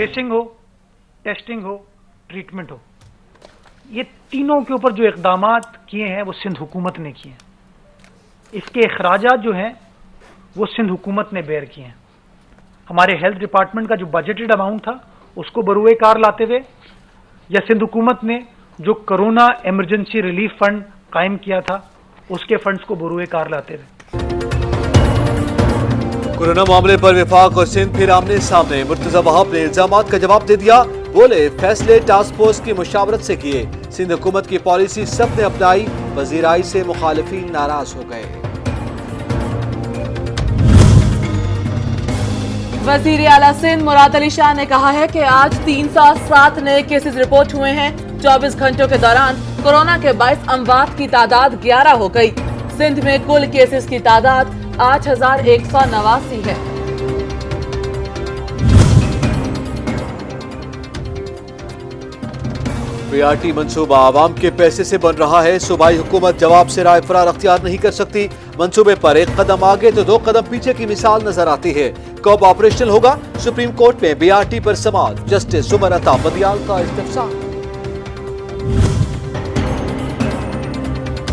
Tracing हो, testing हो, treatment हो, ये तीनों के ऊपर जो इक़दामात किए हैं वो सिंध हुकूमत ने किए हैं। इसके अखराजात जो हैं वो सिंध हुकूमत ने बेयर किए हैं। हमारे हेल्थ डिपार्टमेंट का जो बजटेड अमाउंट था उसको बरूए कार लाते हुए, या सिंध हुकूमत ने जो कोरोना इमरजेंसी रिलीफ फंड कायम किया था उसके फंड्स को बरूए कार लाते हुए। कोरोना मामले पर वफाक और सिंध फिर आमने सामने। मुर्तजा वहाब ने इल्जामात का जवाब दे दिया। बोले फैसले टास्क फोर्स की मुशावरत से किए। सिंध हुकूमत की पॉलिसी सबने अपनाई। वजीराई से मुखालिफिन नाराज हो गए। वजीर आला सिंध मुराद अली शाह ने कहा है कि आज 307 नए केसेस रिपोर्ट हुए हैं। 24 घंटों के दौरान कोरोना के 22 अमवात की तादाद 11 हो गई। सिंध में कुल केसेस की तादाद 8189 है। बीआरटी मंसूबा आवाम के पैसे से बन रहा है। सूबाई हुकूमत जवाब से राय फरार अख्तियार नहीं कर सकती। मंसूबे पर एक कदम आगे तो 2 कदम पीछे की मिसाल नजर आती है। कब ऑपरेशनल होगा? सुप्रीम कोर्ट में बीआरटी पर समाअत। जस्टिस उमर अता बदियाल का इस्तिफसार।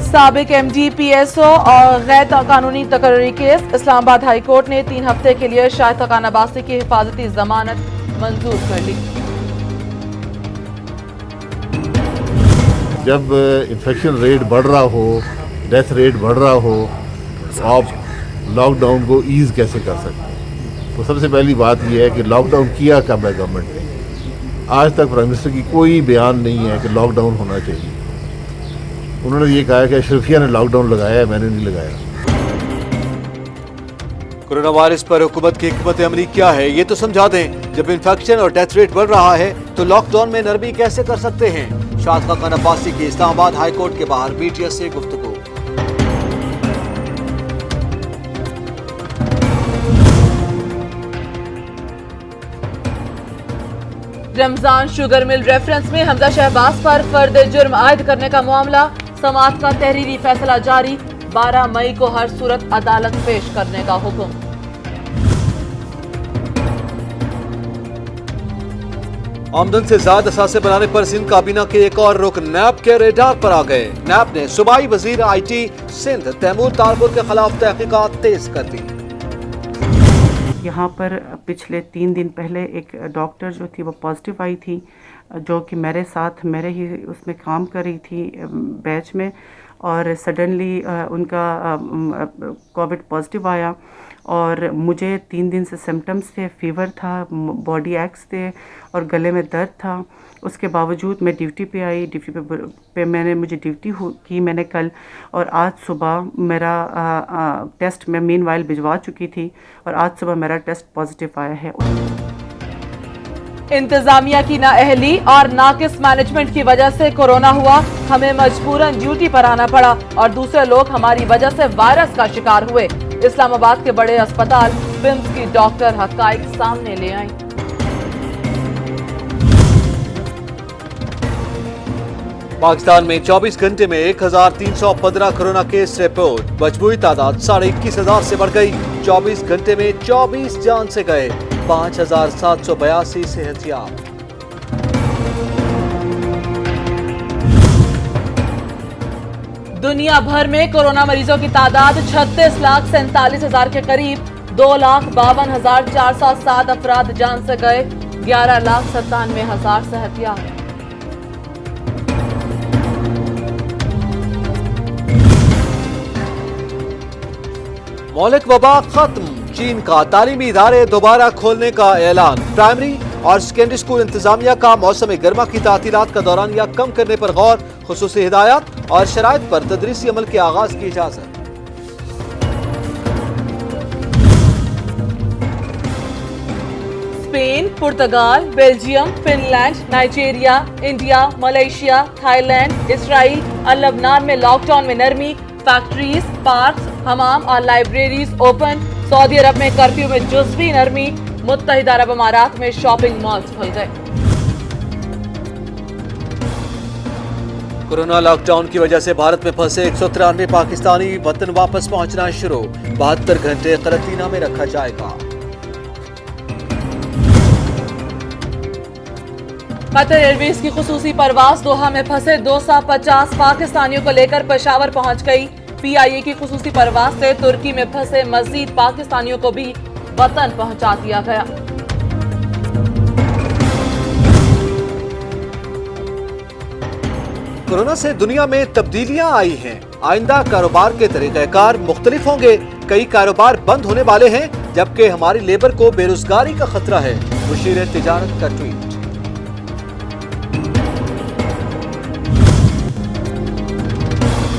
साबिक एमडी पीएसओ और गैर कानूनी तकर्री केस। इस्लामाबाद हाई कोर्ट ने 3 हफ्ते के लिए शाहिद खकान अब्बासी की हिफाजती जमानत मंजूर कर ली। जब इन्फेक्शन रेट बढ़ रहा हो, डेथ रेट बढ़ रहा हो, तो आप लॉकडाउन को ईज कैसे कर सकते हैं? तो सबसे पहली बात यह है कि लॉकडाउन किया कब है गवर्नमेंट ने? आज तक प्राइम मिनिस्टर की कोई बयान नहीं है कि लॉकडाउन होना चाहिए। उन्होंने ये कहा कि अशरफिया ने लॉकडाउन लगाया है, मैंने नहीं लगाया। कोरोना वायरस पर हुकूमत की हिकमत अमली क्या है ये तो समझा दें। जब इन्फेक्शन और डेथ रेट बढ़ रहा है तो लॉकडाउन में नरमी कैसे कर सकते हैं? शाहिद खकान अब्बासी की इस्लामाबाद हाई कोर्ट के बाहर बीटीएस से गुफ्तगू। रमजान शुगर मिल रेफरेंस में हमजा शहबाज पर फर्द जुर्म आयद करने का मामला। समाअत का तहरीरी फैसला जारी। 12 मई को हर सूरत अदालत पेश करने का हुक्म। आमदन से ज्यादा असासे बनाने पर सिंध काबीना के एक और रुकन नैब के रेडार पर आ गए। नैब ने सूबाई वजीर आईटी सिंध तैमूर तारपुर के खिलाफ तहकीकात तेज कर दी। यहाँ पर पिछले 3 दिन पहले एक डॉक्टर जो थी वो पॉजिटिव आई थी, जो कि मेरे ही उसमें काम कर रही थी बैच में, और सडनली उनका कोविड पॉजिटिव आया। और मुझे 3 दिन से सिम्टम्स थे, फीवर था, बॉडी एक्स थे और गले में दर्द था। उसके बावजूद मैं ड्यूटी पे आई। ड्यूटी पे मुझे ड्यूटी की मैंने कल, और आज सुबह मेरा टेस्ट मैं मीनवाइल भिजवा चुकी थी और आज सुबह मेरा टेस्ट पॉजिटिव आया है। इंतजामिया की नाअहली और नाकिस मैनेजमेंट की वजह से कोरोना हुआ। हमें मजबूरन ड्यूटी पर आना पड़ा और दूसरे लोग हमारी वजह से वायरस का शिकार हुए। इस्लामाबाद के बड़े अस्पताल बिम्स की डॉक्टर हकाइक सामने ले आई। पाकिस्तान में 24 घंटे में 1315 कोरोना केस रिपोर्ट। मजमूई तादाद 21,500 से बढ़ गई। 24 घंटे में 24 जान से गए। 5782 सेहतियाब। दुनिया भर में कोरोना मरीजों की तादाद 36,47,000 के करीब। 2,52,407 अफराद जान से गए। 11,97,000 सेहतियाब। मौलिक वबा खत्म। चीन का तालीमी इदारे दोबारा खोलने का ऐलान। प्राइमरी और सेकेंडरी स्कूल इंतजामिया का मौसम गर्मा की तातीलात का दौरानिया कम करने पर गौर। खुसूसी हिदायत और शराइत पर तदरीसी अमल के आगाज की इजाजत। स्पेन, पुर्तगाल, Belgium, Finland, Nigeria, India, Malaysia, Thailand, Israel और लबनान में लॉकडाउन में नरमी। फैक्ट्रीज, पार्क, हमाम और लाइब्रेरीज ओपन। सऊदी अरब में कर्फ्यू में जुज़वी नरमी। मुत्तहिदा अरब अमारात में शॉपिंग मॉल्स खुल गए। कोरोना लॉकडाउन की वजह से भारत में फंसे 193 पाकिस्तानी वतन वापस पहुंचना शुरू। 72 घंटे क्वारंटीना में रखा जाएगा। कतर एयरवेज की खुसूसी परवाज दोहा में फंसे 250 पाकिस्तानियों को लेकर पेशावर पहुंच गई। PIA की खुसूसी परवाज से तुर्की में फंसे मजीद पाकिस्तानियों को भी वतन पहुंचा दिया गया। कोरोना से दुनिया में तब्दीलियां आई हैं। आइंदा कारोबार के तरीक़ाकार मुख्तलिफ होंगे। कई कारोबार बंद होने वाले हैं, जबकि हमारी लेबर को बेरोजगारी का खतरा है। मुशीर तिजारत का ट्वीट।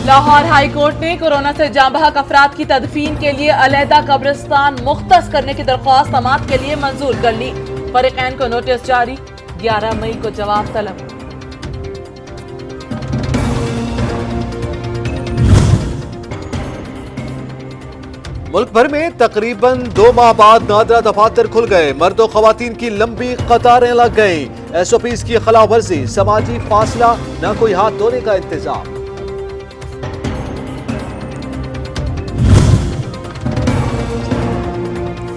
लाहौर हाई कोर्ट ने कोरोना से जाँ बहक अफराद की तदफीन के लिए अलहदा कब्रिस्तान मुख्तस करने की दरख्वास्त समाअत के लिए मंजूर कर ली। फरीकैन को नोटिस जारी, 11 मई को जवाब तलब। मुल्क भर में तकरीबन 2 माह बाद नादरा दफातर खुल गए। मर्द और खवातीन की लंबी कतारें लग गई। SOPs की खिलाफ वर्जी, समाजी फासला, न कोई हाथ धोने का इंतजाम।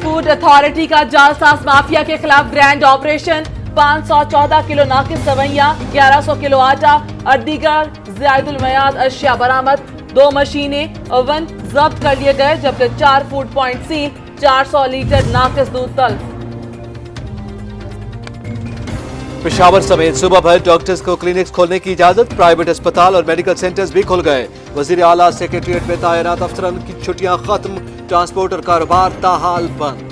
फूड अथॉरिटी का जालसाज माफिया के खिलाफ ग्रैंड ऑपरेशन। 514 किलो नाकिस सवैयां, 1100 किलो आटा और दीगर ज़ायदुल मयाद अशिया बरामद। 2 मशीनें ओवन जब्त कर लिए गए, जबकि 4 फूड पॉइंट सील, 400 लीटर नाकिस दूध तल्फ। पेशावर समेत सुबह भर डॉक्टर्स को क्लिनिक्स खोलने की इजाजत। प्राइवेट अस्पताल और मेडिकल सेंटर्स भी खुल गए। वजीर आला सेक्रेटरिएट में तैनात अफसरान की छुट्टियां खत्म। ट्रांसपोर्ट और कारोबार ताहाल बंद।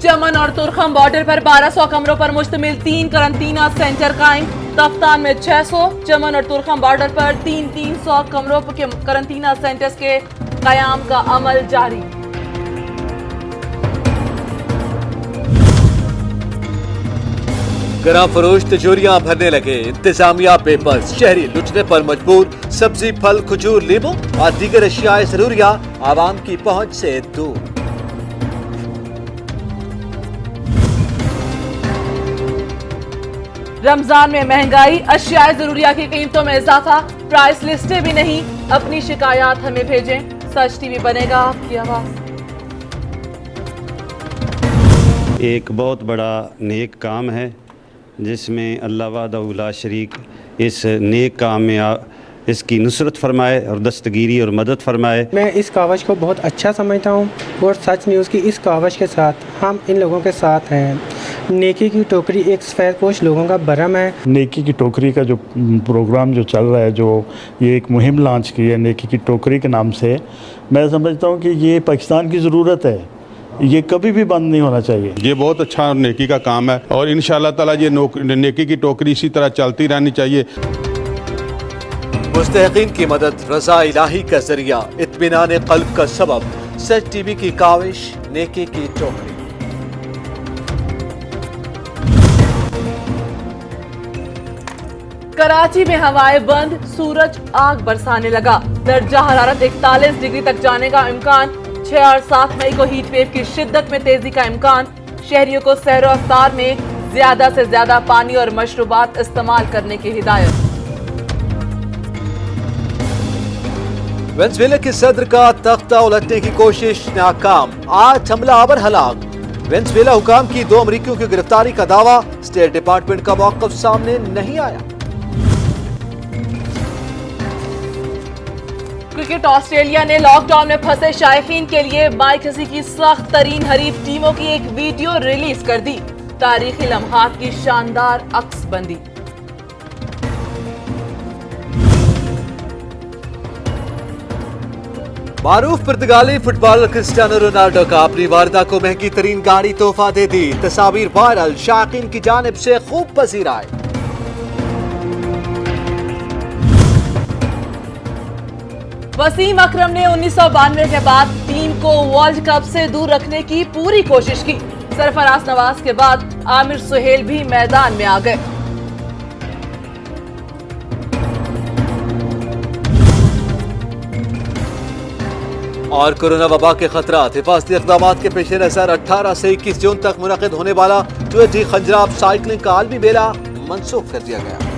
चमन और तुर्खम बॉर्डर पर 1200 कमरों पर मुश्तमिल 3 करंटीना सेंटर कायम। तफ्तान में 600, चमन और तुर्खम बॉर्डर पर 300 कमरों के करंटीना सेंटर्स के कयाम का अमल जारी। गरा फरोश तिजोरियां भरने लगे। इंतजामिया बेबस, शहरी लुटने पर मजबूर। सब्जी, फल, खजूर, लीमू और दीगर अशियाए जरूरिया आवाम की पहुंच से दूर। रमजान में महंगाई, अशियाए जरूरिया की कीमतों में इजाफा। प्राइस लिस्टें भी नहीं। अपनी शिकायत हमें भेजें। सच TV बनेगा आपकी आवाज। एक बहुत बड़ा नेक काम है जिसमें अल्लाह वहदहू शरीक इस नेक काम में इसकी नुसरत फरमाए और दस्तगीरी और मदद फरमाए। मैं इस कावश को बहुत अच्छा समझता हूँ और सच न्यूज़ की इस कावश के साथ हम इन लोगों के साथ हैं। नेकी की टोकरी एक सफ़ेदपोश लोगों का भरम है। नेकी की टोकरी का जो प्रोग्राम जो चल रहा है, जो ये एक मुहिम लॉन्च की है नेकी की टोकरी के नाम से, मैं समझता हूँ कि ये पाकिस्तान की ज़रूरत है। ये कभी भी बंद नहीं होना चाहिए। ये बहुत अच्छा नेकी का काम है और इंशाअल्लाह ताला ये नेकी की टोकरी इसी तरह चलती रहनी चाहिए। मुस्तहिकीन की मदद रज़ा इलाही का जरिया, इत्मीनान क़ल्ब का सबब। सच TV की काविश, नेकी की टोकरी। कराची में हवाएं बंद, सूरज आग बरसाने लगा। दर्जा हरारत 41 डिग्री तक जाने का इम्कान। 6 और 7 मई को हीट वेव की शिद्दत में तेजी का इम्कान। शहरियों को सहर और इफ्तार में ज्यादा से ज्यादा पानी और मशरूबात इस्तेमाल करने की हिदायत। वेनेजुएला के सदर का तख्ता उलटने की कोशिश नाकाम। 8 हमलावर हलाक। वेनेजुएला हुकाम की 2 अमरीकियों की गिरफ्तारी का दावा। स्टेट डिपार्टमेंट का मौक़िफ़ सामने नहीं आया। क्रिकेट ऑस्ट्रेलिया ने लॉकडाउन में फंसे शायकीन के लिए माइकसी की सख्त तरीन हरीफ टीमों की एक वीडियो रिलीज कर दी। तारीखी लम्हात की शानदार अक्सबंदी। मारूफ पुर्तगाली फुटबॉलर क्रिस्टियानो रोनाल्डो का अपनी वारदा को महंगी तरीन गाड़ी तोहफा दे दी। तस्वीर वायरल, शायकीन की जानिब से खूब पसीर आए। वसीम अकरम ने 1992 के बाद टीम को वर्ल्ड कप से दूर रखने की पूरी कोशिश की। सरफराज नवाज के बाद आमिर सुहेल भी मैदान में आ गए। और कोरोना वबा के खतरात, हिफाजती इक़दाम के पेश नज़र 18 से 21 जून तक मुनक़िद होने वाला 20 खंजराब साइकिलिंग का आलमी मेला मनसूख कर दिया गया।